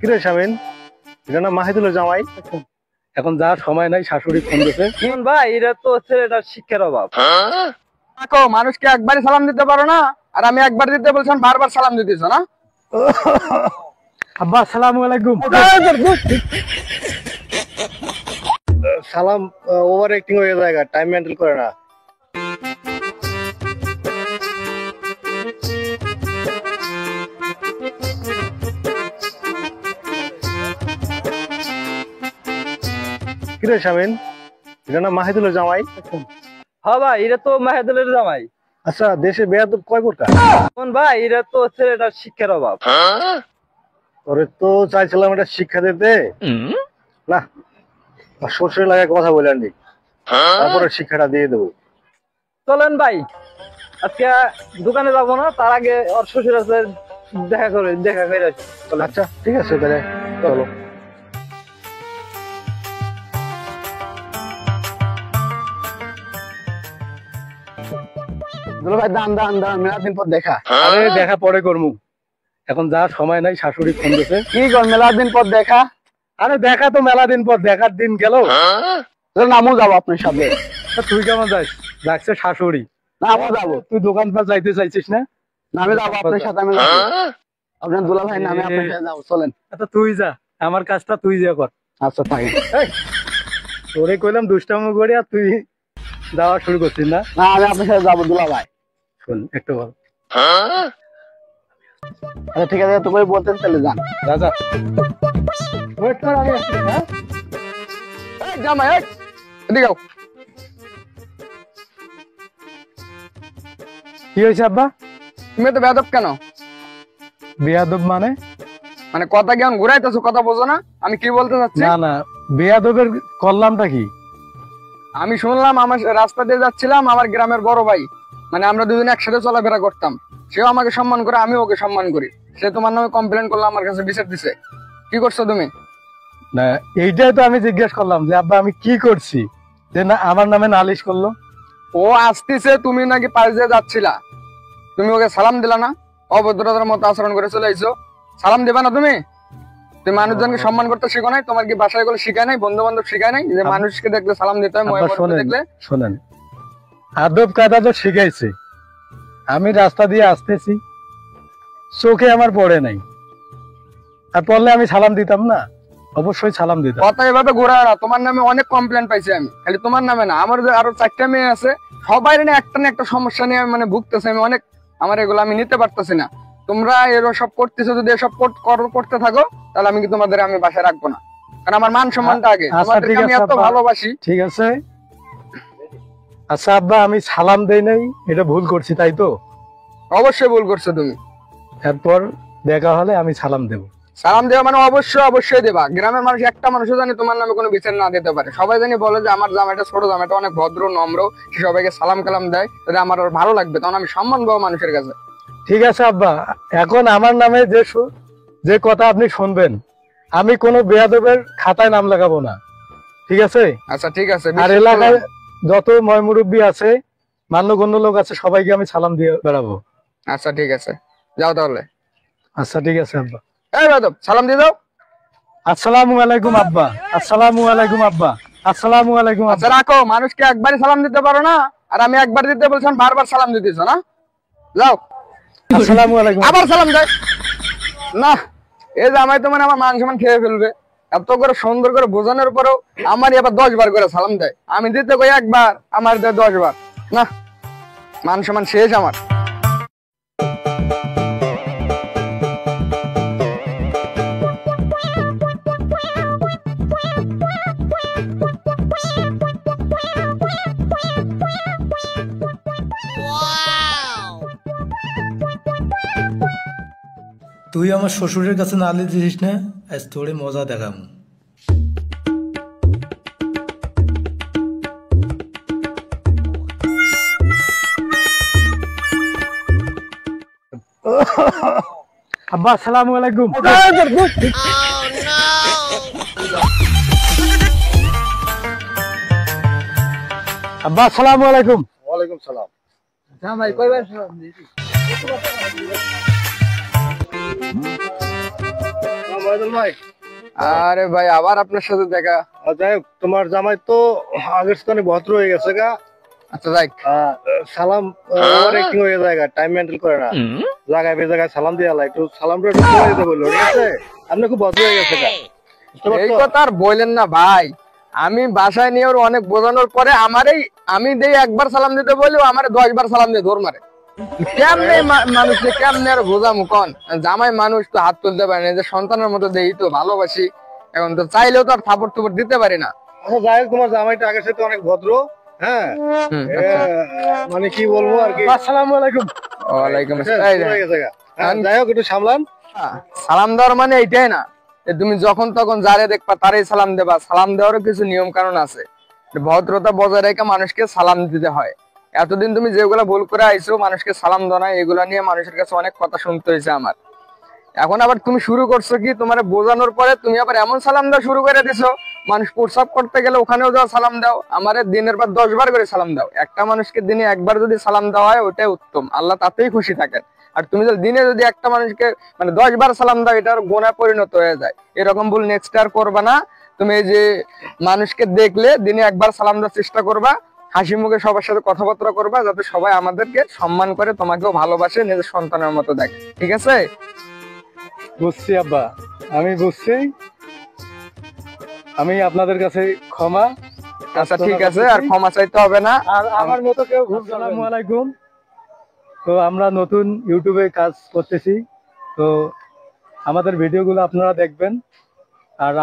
কিরে শামিন, এটা না মাহিদুলের জামাই? এখন যা সময় নাই, শাশুড়ি ফোন দিয়েছে। ভাই এটা তো ছেলেটার শিক্ষার অভাব। মানুষকে একবারই সালাম দিতে পারো না, আর আমি একবার দিতে বলছেন বারবার সালাম দিতেছ না। আব্বা আসসালামু আলাইকুম। সালাম ওভার অ্যাক্টিং হয়ে যায়, টাইম মেনটেন করে না। কিরে শামিন, এটা না মাহিদুলের জামাই? হ্যাঁ ভাই এটা তো মাহিদুলের জামাই। আচ্ছা, দেশে বেয়াদব কয় প্রকার? ভাই এটা তো ছেলেটার শিক্ষার অভাব। তোরে তো চাইছিলাম এটা শিক্ষা দিতে, না শ্বশুরের লাগে কথা বলে আনি, তারপরে শিক্ষাটা দিয়ে দেবো। চলেন ভাই আজকে দোকানে যাবো না, তার আগে ওর শ্বশুর আছে, দেখা করে আসি। আচ্ছা ঠিক আছে, তাহলে চলো। ভাই দান দান দান, মেলা দিন পর দেখা। আরে দেখা পরে করমু, এখন যা সময় নাই, শাশুড়ি ফোন দিয়েছে। কি কর, মেলা দিন পর দেখা? আরে দেখা তো মেলা দিন পর, দেখার দিন গেল। নামও যাবো আপনার সাথে। তুই কেমন যাস? ডাকছে শাশুড়ি। না আমিও যাবো। তুই দোকান পার যাইতে চাইছিস না? আমি যাবো আপনার সাথে, আমি যাবো। আপনার দুলা ভাই নামে আপনার সাথে যাবো, চলেন। আচ্ছা তুই যা, আমার কাজটা তুই যা কর। আচ্ছা থাকেন। তোরে কইলাম দুষ্টামি করে, আর তুই যাওয়া শুরু করছিস না। না আমি আপনার সাথে যাবো দুলা ভাই। শোন একটু বল। আচ্ছা ঠিক আছে, তো করে বলতেন তাহলে যান। রাজা ওয়েট কর, আমি আসছি। হ্যাঁ জামাই এদিকে আও। কি হয়েছে আব্বা? তুমি তো বেয়াদব কেন? বেয়াদব মানে? মানে কথা কেমন ঘুরাইতেছো, কথা বোঝো না আমি কি বলতে চাচ্ছি? না না, বেয়াদবের করলামটা কি? আমি শুনলাম আমার রাস্তা দিয়ে যাচ্ছিলাম, আমার গ্রামের বড় ভাই, মানে আমরা দুজনে একসাথে চলাফেরা করতাম, সেও আমাকে সম্মান করে, আমি ওকে সম্মান করি, সে তোমার নামে কমপ্লেন করলো, আমার কাছে বিচার দিছে। কি করছো তুমি? না এইটাই তো আমি জিজ্ঞেস করলাম যে আব্বা আমি কি করছি, যে না আমার নামে নালিশ করলো। ও আসতেছে, তুমি নাকি পাশ দিয়ে যাচ্ছিলা, তুমি ওকে সালাম দিলা না, অভদ্রতার মতো আচরণ করে চলে আইছো। সালাম দিবা না তুমি? তুমি মানুষজনকে সম্মান করতে শিখো নাই? তোমার কি বাসায় গুলো শিখায় নাই? বন্ধু বান্ধব শিখায় নাই যে মানুষকে দেখলে সালাম দিতে হয়? দেখলে শোনেন, আদব কায়দা তো শিখাইছে, আমি রাস্তা দিয়ে আসতেছি, চোখে আমার পড়ে নাই, আর পড়লে আমি সালাম দিতাম না? অবশ্যই সালাম দিতাম। কথা এভাবে ঘোরা না, তোমার নামে অনেক কমপ্লেন পাইছি আমি, খালি তোমার নামে না, আমার যে আরো 4টা মেয়ে আছে, সবাই একটা না একটা সমস্যা নিয়ে মানে ভুগতেছে, আমি অনেক, আমার এগুলো আমি নিতে পারতেছি না। তোমরা এরকম সব করতেছো, যদি এসব করতে থাকো তাহলে আমি কি তোমাদের আমি বাসায় রাখবো না, কারণ আমার মান সম্মানটা আগে, তোমাদেরকে আমি এত ভালোবাসি। ঠিক আছে, আচ্ছা আব্বা আমি সালাম দেই নাই, এটা ভুল করছি তাই তো? অবশ্যই ভুল করছো তুমি। এরপর দেখা হলে আমি সালাম দেব। সালাম দেওয়া মানে অবশ্যই দেবা। গ্রামের মানুষ একটা মানুষও জানি তোমার নামে কোনো বিচার না দিতে পারে, সবাই জানি বলে যে আমার জামাইটা, ছোট জামাইটা অনেক ভদ্র নম্র, সে সবাইকে সালাম কালাম দেয়, তাহলে আমার ভালো লাগবে, তখন আমি সম্মান পাবো মানুষের কাছে। ঠিক আছে আব্বা, এখন আমার নামে যে কথা আপনি শুনবেন, আমি কোনো বেয়াদবের খাতায় নাম লাগাবো না, ঠিক আছে? আচ্ছা ঠিক আছে। আর এলাকায় যত ময়মুরব্বী আছে, মান্যগণ্য লোক আছে, সবাইকে আমি সালাম দিয়ে বেড়াবো। আচ্ছা ঠিক আছে, যাও তাহলে। আচ্ছা ঠিক আছে আব্বা। এই বেয়াদব, সালাম দিয়ে দাও। আসসালামু আলাইকুম আব্বা। আসসালামু আলাইকুম আব্বা। আসসালামু আলাইকুম। আচ্ছা রাখো, মানুষকে একবারই সালাম দিতে পারো না, আর আমি একবার দিতে বলছেন বারবার সালাম দিতেছ না। যাও। আসসালামু আলাইকুম। আবার সালাম দেয় না, এই জামাই তো মানে আমার মান সম্মান খেয়ে ফেলবে। এত করে সুন্দর করে বোঝানোর পরেও আমার আবার 10 বার করে সালাম দেয়, আমি দিতে কই একবার, আমার দেয় 10 বার। না, মান সম্মান শেষ আমার। তুই আমার শ্বশুরের কাছে নালিশ দিস না, আজ তোরে মজা দেখাম। আব্বা আসসালামু আলাইকুম। আব্বা আসসালামু আলাইকুম। ওয়ালাইকুম সালাম। জামাই কয়বার সালাম দিয়েছি? ওবায়দুল ভাই। আরে ভাই আবার আপনার সাথে দেখা। যাই হোক, তোমার জামাই তো আগের স্থানে ভদ্র হয়ে গেছে গা। আচ্ছা যাই, সালাম ওভার অ্যাক্টিং হয়ে যায়, টাইম মেনটেন করে না, জায়গায় বেজায়গায় সালাম দিয়ে আলাই, একটু সালামটা একটু করে দিতে বললো, ঠিক আছে? আপনি খুব ভদ্র হয়ে গেছে গা, বুঝতে এই পারছো? কথা আর বললেন না ভাই। আমি বাসায় নিয়ে ওর অনেক বোঝানোর পরে আমারই আমি দেই একবার সালাম দিতে বলি, ও আমারে 10 বার সালাম দিয়ে ধর মারে। কেমনে মানুষকে কেমনে আর বোঝামু কোন? জামাই মানুষ তো হাত তুলতে পারে না, যে সন্তানের মতো দেই তো ভালোবাসি, এখন তো চাইলেও তো আর থাপড় টুপড় দিতে পারি না। আচ্ছা যাই হোক, তোমার জামাইটা আগের সাথে অনেক ভদ্র। হ্যাঁ, আচ্ছা। মানে কি বলবো আর কি। আসসালামু আলাইকুম। ওয়ালাইকুম হ্যাঁ, আসসালাম। শুরু হয়ে গেছে গা। হ্যাঁ, যাই হোক, একটু সামলান। সালাম দেওয়ার মানে এইটাই না যে তুমি যখন তখন যারে দেখবা তারই সালাম দেবা। সালাম দেওয়ারও কিছু নিয়ম কানুন আছে, ভদ্রতা বজায় রেখে মানুষকে সালাম দিতে হয়। এতদিন তুমি যেগুলো ভুল করে আইছো, মানুষকে সালাম দাও না, এগুলো নিয়ে মানুষের কাছে অনেক কথা শুনতে হয়েছে আমার। এখন আবার তুমি শুরু করছো কি, তোমার বোঝানোর পরে তুমি আবার এমন সালাম দেওয়া শুরু করে দিছো, মানুষ প্রস্রাব করতে গেলে ওখানেও যাও সালাম দাও, আমারে দিনের পর 10 বার করে সালাম দাও। একটা মানুষকে দিনে একবার যদি সালাম দেওয়া হয় ওটাই উত্তম, আল্লাহ তাতেই খুশি থাকেন। আর তুমি যদি দিনে যদি একটা মানুষকে মানে 10 বার সালাম দাও, এটার গোনায় পরিণত হয়ে যায়। এরকম ভুল নেক্সট আর করবা না। তুমি এই যে মানুষকে দেখলে দিনে একবার সালাম দেওয়ার চেষ্টা করবা, হাসি মুখে সবার সাথে কথাবার্তা করবা, যাতে সবাই আমাদেরকে সম্মান করে, তোমাকেও ভালোবাসে, নিজের সন্তানের মতো দেখে, ঠিক আছে? বুঝছি আব্বা, আমি বুঝছি। আমি আপনাদের কাছে ক্ষমা। আচ্ছা ঠিক আছে, আর ক্ষমা চাইতে হবে না। আর আমার মতো কেউ ভুল করবেন না। আসসালামু আলাইকুম। তো আমরা নতুন ইউটিউবে কাজ করতেছি, তো আমাদের ভিডিওগুলো আপনারা দেখবেন। আর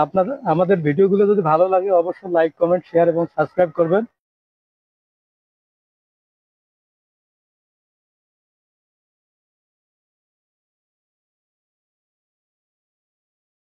আমাদের ভিডিওগুলো যদি ভালো লাগে অবশ্যই লাইক, কমেন্ট, শেয়ার এবং সাবস্ক্রাইব করবেন।